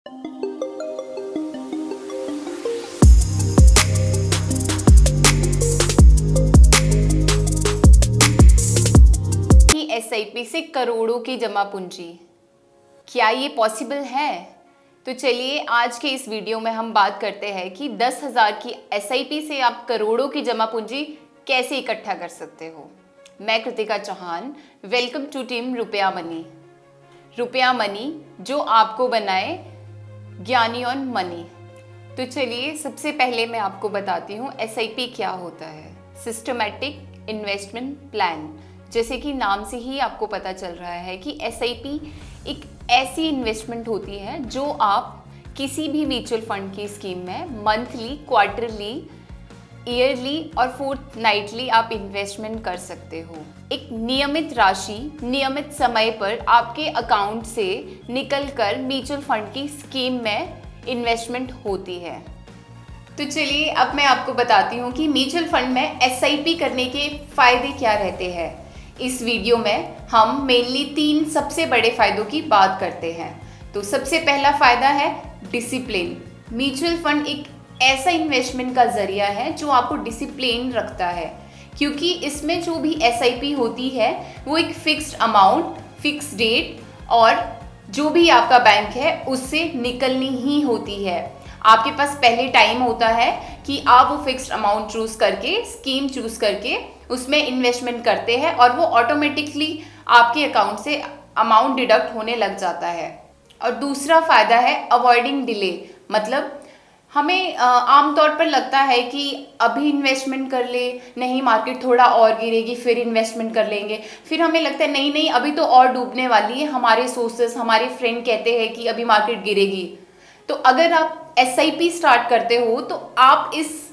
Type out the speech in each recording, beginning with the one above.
कि एसआईपी से करोड़ों की जमा पूंजी, क्या ये पॉसिबल है? तो चलिए आज के इस वीडियो में हम बात करते हैं कि 10,000 की एसआईपी से आप करोड़ों की जमा पूंजी कैसे इकट्ठा कर सकते हो। मैं Kritika Chauhan, welcome to team Rupaya money. Rupaya money जो आपको बनाए ज्ञानी ऑन मनी। तो चलिए सबसे पहले मैं आपको बताती हूँ एसआईपी क्या होता है। सिस्टमैटिक इन्वेस्टमेंट प्लान, जैसे कि नाम से ही आपको पता चल रहा है कि एसआईपी एक ऐसी इन्वेस्टमेंट होती है जो आप किसी भी म्यूचुअल फंड की स्कीम में मंथली, क्वार्टरली, ईयरली और फोर्टनाइटली आप इन्वेस्टमेंट कर सकते हो। एक नियमित राशि नियमित समय पर आपके अकाउंट से निकलकर म्यूचुअल फंड की स्कीम में इन्वेस्टमेंट होती है। तो चलिए अब मैं आपको बताती हूँ कि म्यूचुअल फंड में एसआईपी करने के फायदे क्या रहते हैं। इस वीडियो में हम मेनली 3 सबसे बड़े फायदों की बात करते हैं। तो सबसे पहला फायदा है डिसिप्लिन। म्यूचुअल फंड एक ऐसा इन्वेस्टमेंट का जरिया है जो आपको डिसिप्लिन रखता है, क्योंकि इसमें जो भी एसआईपी होती है वो एक फिक्स्ड अमाउंट, फिक्स डेट और जो भी आपका बैंक है उससे निकलनी ही होती है। आपके पास पहले टाइम होता है कि आप वो फिक्स्ड अमाउंट चूज करके, स्कीम चूज करके उसमें इन्वेस्टमेंट करते हैं और वो ऑटोमेटिकली आपके अकाउंट से अमाउंट डिडक्ट होने लग जाता है। और दूसरा फायदा है अवॉइडिंग डिले। मतलब हमें आमतौर पर लगता है कि अभी इन्वेस्टमेंट कर ले, नहीं मार्केट थोड़ा और गिरेगी फिर इन्वेस्टमेंट कर लेंगे। फिर हमें लगता है नहीं नहीं अभी तो और डूबने वाली है, हमारे सोर्सेस, हमारे फ्रेंड कहते हैं कि अभी मार्केट गिरेगी। तो अगर आप एसआईपी स्टार्ट करते हो तो आप इस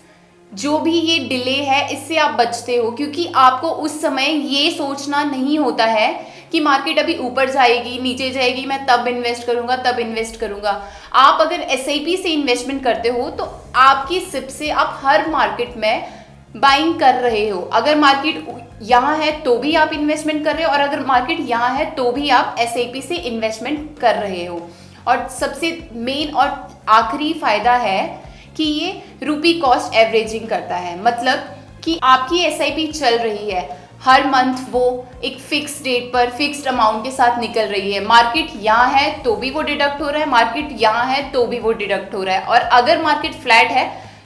जो भी ये डिले है इससे आप बचते हो, क्योंकि आपको उस समय ये सोचना नहीं होता है कि मार्केट अभी ऊपर जाएगी, नीचे जाएगी, मैं तब इन्वेस्ट करूंगा, तब इन्वेस्ट करूंगा। आप अगर एसआईपी से इन्वेस्टमेंट करते हो तो आपकी सिप से आप हर मार्केट में बाइंग कर रहे हो। अगर मार्केट यहाँ है तो भी आप इन्वेस्टमेंट कर रहे हो और अगर मार्केट यहाँ है तो भी आप एसआईपी से इन्वेस्टमेंट कर रहे हो। और सबसे मेन और आखिरी फायदा है कि ये रुपी कॉस्ट एवरेजिंग करता है। मतलब कि आपकी एसआईपी चल रही है, हर मंथ वो एक फिक्स डेट पर फिक्स्ड अमाउंट के साथ निकल रही है। मार्केट यहाँ है तो भी वो डिडक्ट हो रहा है, मार्केट यहाँ है तो भी वो डिडक्ट हो रहा है, और अगर मार्केट फ्लैट है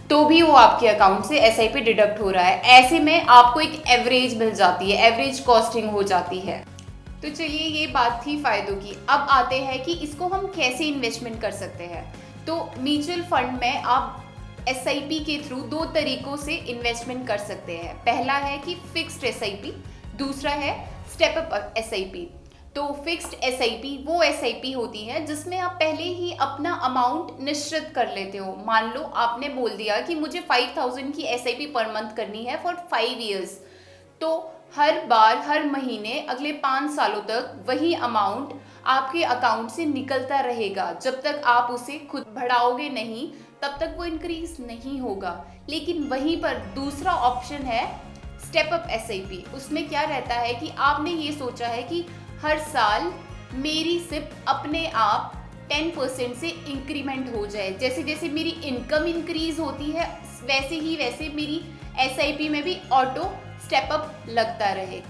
तो भी वो आपके अकाउंट से एसआईपी डिडक्ट हो रहा है। ऐसे में आपको एक एवरेज मिल जाती है, एवरेज कॉस्टिंग हो जाती है। तो चलिए ये बात थी फायदों की। अब आते हैं कि इसको हम कैसे इन्वेस्टमेंट कर सकते हैं। तो म्यूचुअल फंड में आप एसआईपी के थ्रू 2 तरीकों से इन्वेस्टमेंट कर सकते हैं। पहला है कि फिक्स्ड एसआईपी, दूसरा है स्टेप अप एसआईपी। तो फिक्स्ड एसआईपी वो एसआईपी होती है जिसमें आप पहले ही अपना अमाउंट निश्चित कर लेते हो। मान लो आपने बोल दिया कि मुझे 5,000 की एसआईपी पर मंथ करनी है फॉर 5 ईयर्स, तो हर बार हर महीने अगले 5 सालों तक वही अमाउंट आपके अकाउंट से निकलता रहेगा। जब तक आप उसे खुद बढ़ाओगे नहीं तब तक वो इंक्रीज नहीं होगा। लेकिन वहीं पर दूसरा ऑप्शन है स्टेप अप एसआईपी। उसमें क्या रहता है कि आपने ये सोचा है कि हर साल मेरी सिप अपने आप 10% से इंक्रीमेंट हो जाए। जैसे जैसे मेरी इनकम इंक्रीज होती है वैसे मेरी एसआईपी में भी ऑटो स्टेप अप लगता रहे।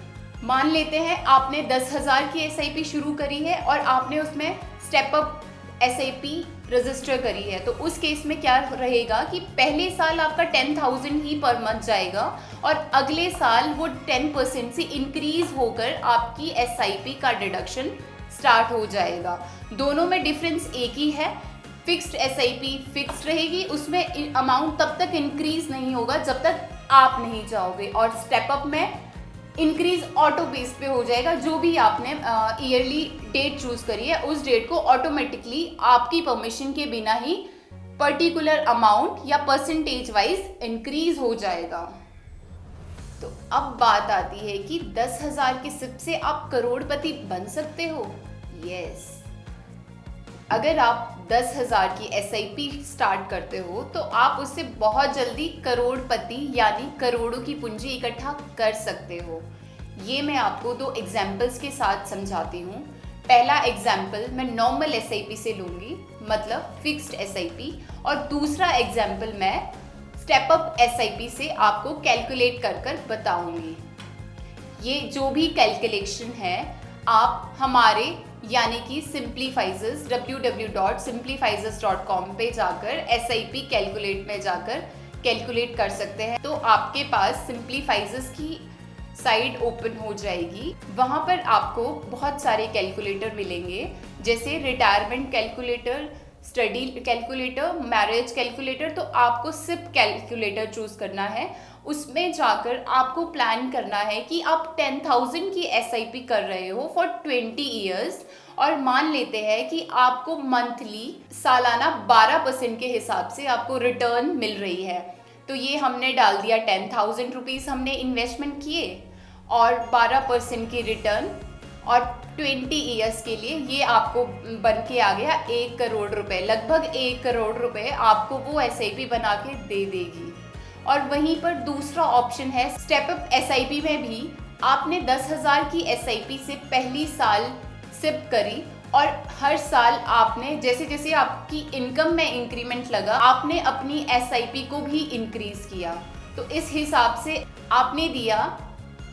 मान लेते हैं आपने 10,000 की एसआईपी शुरू करी है और आपने उसमें स्टेप अप एसआईपी रजिस्टर करी है, तो उस केस में क्या रहेगा कि पहले साल आपका 10,000 ही पर मंथ जाएगा और अगले साल वो 10% से इंक्रीज होकर आपकी एसआईपी का डिडक्शन स्टार्ट हो जाएगा। दोनों में डिफरेंस एक ही है। फिक्स्ड एसआईपी फिक्स्ड रहेगी, उसमें अमाउंट तब तक इंक्रीज नहीं होगा जब तक आप नहीं जाओगे, और स्टेप अप में इंक्रीज ऑटो बेस पे हो जाएगा। जो भी आपने ईयरली डेट चूज करी है उस डेट को ऑटोमेटिकली आपकी परमिशन के बिना ही पर्टिकुलर अमाउंट या परसेंटेज वाइज इंक्रीज हो जाएगा। तो अब बात आती है कि 10,000 की सिप से आप करोड़पति बन सकते हो। यस, अगर आप 10,000 की एसआईपी स्टार्ट करते हो तो आप उससे बहुत जल्दी करोड़पति यानी करोड़ों की पूंजी इकट्ठा कर सकते हो। ये मैं आपको 2 एग्जाम्पल्स के साथ समझाती हूँ। पहला एग्जाम्पल मैं नॉर्मल एसआईपी से लूँगी। मतलब फिक्स्ड एसआईपी, और दूसरा एग्जाम्पल मैं स्टेप अप एसआईपी से आपको कैलकुलेट कर कर बताऊंगी। ये जो भी कैलकुलेशन है आप हमारे यानी कि सिंप्लीफाइजर्स www.simplifizers.com पे जाकर SIP कैलकुलेट में जाकर कैलकुलेट कर सकते हैं। तो आपके पास सिंप्लीफाइजर्स की साइट ओपन हो जाएगी, वहाँ पर आपको बहुत सारे कैलकुलेटर मिलेंगे, जैसे retirement calculator, study calculator, marriage calculator. तो आपको सिप कैलकुलेटर चूज करना है। उसमें जाकर आपको प्लान करना है कि आप 10,000 की SIP कर रहे हो फॉर 20 ईयर्स, और मान लेते हैं कि आपको मंथली सालाना 12% के हिसाब से आपको रिटर्न मिल रही है। तो ये हमने डाल दिया 10,000 रुपीज़ हमने इन्वेस्टमेंट किए और 12% की रिटर्न, और 20 ईयर्स के लिए ये आपको बन के आ गया 1 करोड़ रुपए। लगभग 1 करोड़ रुपए आपको वो SIP बना के दे देगी। और वहीं पर दूसरा ऑप्शन है स्टेप अप SIP में भी आपने 10,000 की SIP से पहली साल सिप करी, और हर साल आपने जैसे जैसे आपकी इनकम में इंक्रीमेंट लगा आपने अपनी SIP को भी इंक्रीज किया। तो इस हिसाब से आपने दिया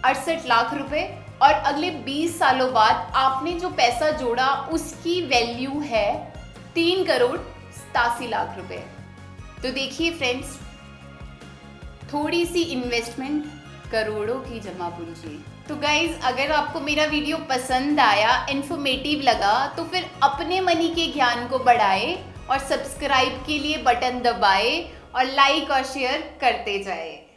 68 लाख रुपए, और अगले 20 सालों बाद आपने जो पैसा जोड़ा उसकी वैल्यू है 3 करोड़ 87 लाख रुपए। तो देखिए फ्रेंड्स, थोड़ी सी इन्वेस्टमेंट, करोड़ों की जमा पूंजी। तो गाइज, अगर आपको मेरा वीडियो पसंद आया, इन्फॉर्मेटिव लगा, तो फिर अपने मनी के ज्ञान को बढ़ाए और सब्सक्राइब के लिए बटन दबाए और लाइक और शेयर करते जाए।